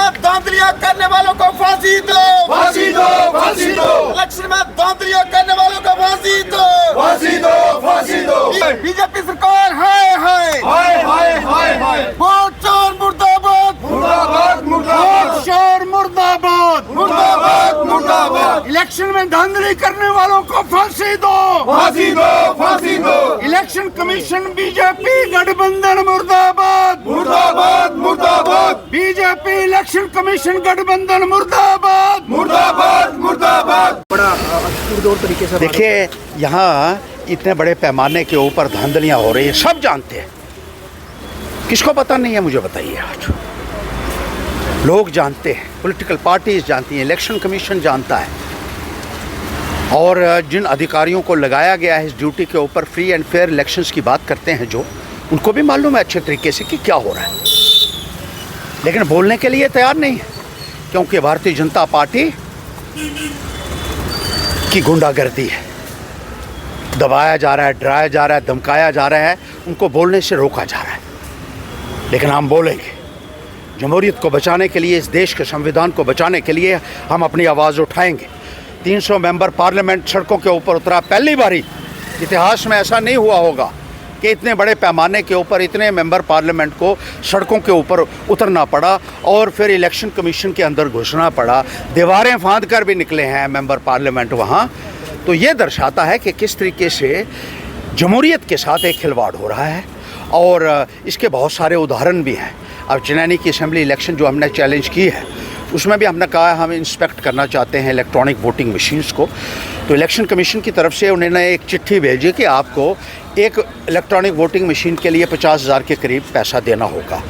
में धांधलियां करने वालों को फांसी दो, फांसी दो, फांसी दो, इलेक्शन में धांधलियां करने वालों को फांसी दो, फांसी दो, फांसी दो। बीजेपी सरकार हाय हाय हाय हाय हाय हाय, वोट चोर मुर्दाबाद, मुर्दाबाद मुर्दाबाद, चोर मुर्दाबाद, मुर्दाबाद मुर्दाबाद। इलेक्शन में धांधली करने वालों को फांसी दो, फांसी दो, फांसी दो, इलेक्शन कमीशन बीजेपी गठबंधन मुर्दाबाद, मुर्दाबाद मुर्दाबाद, बीजेपी इलेक्शन कमीशन गठबंधन मुर्दाबाद, मुर्दाबाद मुर्दाबाद। बड़ा पुरजोर तरीके से देखिए, यहाँ इतने बड़े पैमाने के ऊपर धांधलियाँ हो रही है, सब जानते हैं। किसको पता नहीं है मुझे बताइए आज। लोग जानते हैं, पॉलिटिकल पार्टीज जानती हैं, इलेक्शन कमीशन जानता है, और जिन अधिकारियों को लगाया गया है इस ड्यूटी के ऊपर फ्री एंड फेयर इलेक्शंस की बात करते हैं, जो उनको भी मालूम है अच्छे तरीके से कि क्या हो रहा है, लेकिन बोलने के लिए तैयार नहीं है, क्योंकि भारतीय जनता पार्टी की गुंडागर्दी है। दबाया जा रहा है, डराया जा रहा है, धमकाया जा रहा है, उनको बोलने से रोका जा रहा है। लेकिन हम बोलेंगे, जमहूरियत को बचाने के लिए, इस देश के संविधान को बचाने के लिए हम अपनी आवाज़ उठाएंगे। 300 मेंबर पार्लियामेंट सड़कों के ऊपर उतरा। पहली बारी इतिहास में ऐसा नहीं हुआ होगा कि इतने बड़े पैमाने के ऊपर इतने मेंबर पार्लियामेंट को सड़कों के ऊपर उतरना पड़ा और फिर इलेक्शन कमीशन के अंदर घुसना पड़ा। दीवारें फांद कर भी निकले हैं मेंबर पार्लियामेंट वहाँ। तो ये दर्शाता है कि किस तरीके से जमहूरियत के साथ एक खिलवाड़ हो रहा है, और इसके बहुत सारे उदाहरण भी हैं। अब चनैनी की असेंबली इलेक्शन जो हमने चैलेंज की है, उसमें भी हमने कहा हम इंस्पेक्ट करना चाहते हैं इलेक्ट्रॉनिक वोटिंग मशीन्स को। तो इलेक्शन कमीशन की तरफ से उन्होंने एक चिट्ठी भेजी कि आपको एक इलेक्ट्रॉनिक वोटिंग मशीन के लिए 50,000 के करीब पैसा देना होगा।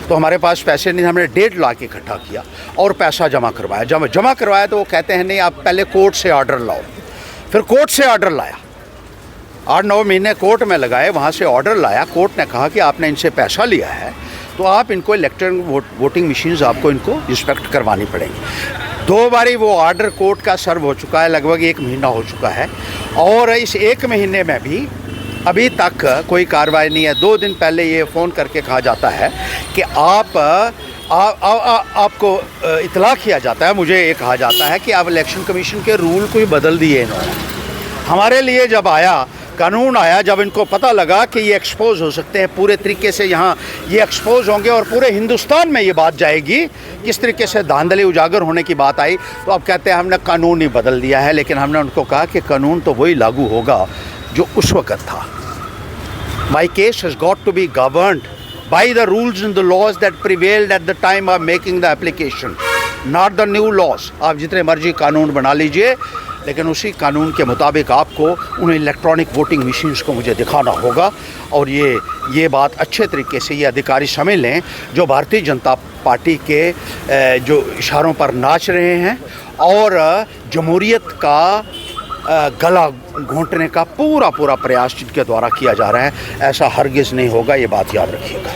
तो हमारे पास पैसे नहीं, हमने 1.5 लाख इकट्ठा किया और पैसा जमा करवाया। जब जमा करवाया तो वो कहते हैं नहीं, आप पहले कोर्ट से ऑर्डर लाओ। फिर कोर्ट से ऑर्डर लाया, 8-9 महीने कोर्ट में लगाए, वहाँ से ऑर्डर लाया। कोर्ट ने कहा कि आपने इनसे पैसा लिया है तो आप इनको इलेक्ट्रॉनिक वोटिंग मशीन्स आपको इनको इंस्पेक्ट करवानी पड़ेंगी। 2 बारी वो ऑर्डर कोर्ट का सर्व हो चुका है, लगभग 1 महीना हो चुका है, और इस 1 महीने में भी अभी तक कोई कार्रवाई नहीं है। 2 दिन पहले ये फ़ोन करके कहा जाता है कि आपको इतला किया जाता है, मुझे ये कहा जाता है कि आप इलेक्शन कमीशन के रूल को ही बदल दिए इन्होंने। हमारे लिए जब आया कानून आया, जब इनको पता लगा कि ये एक्सपोज हो सकते हैं, पूरे तरीके से यहाँ ये एक्सपोज होंगे और पूरे हिंदुस्तान में ये बात जाएगी, किस तरीके से धांधली उजागर होने की बात आई, तो अब कहते हैं हमने कानून ही बदल दिया है। लेकिन हमने उनको कहा कि कानून तो वही लागू होगा जो उस वक़्त था। My case has got to be governed by the rules and the laws that prevailed at the time of making the application, not the new laws। आप जितने मर्जी कानून बना लीजिए, लेकिन उसी कानून के मुताबिक आपको उन इलेक्ट्रॉनिक वोटिंग मशीन्स को मुझे दिखाना होगा। और ये बात अच्छे तरीके से ये अधिकारी समझ लें जो भारतीय जनता पार्टी के जो इशारों पर नाच रहे हैं और जमहूरियत का गला घोंटने का पूरा प्रयास जिनके द्वारा किया जा रहा है, ऐसा हरगिज़ नहीं होगा, ये बात याद रखिएगा।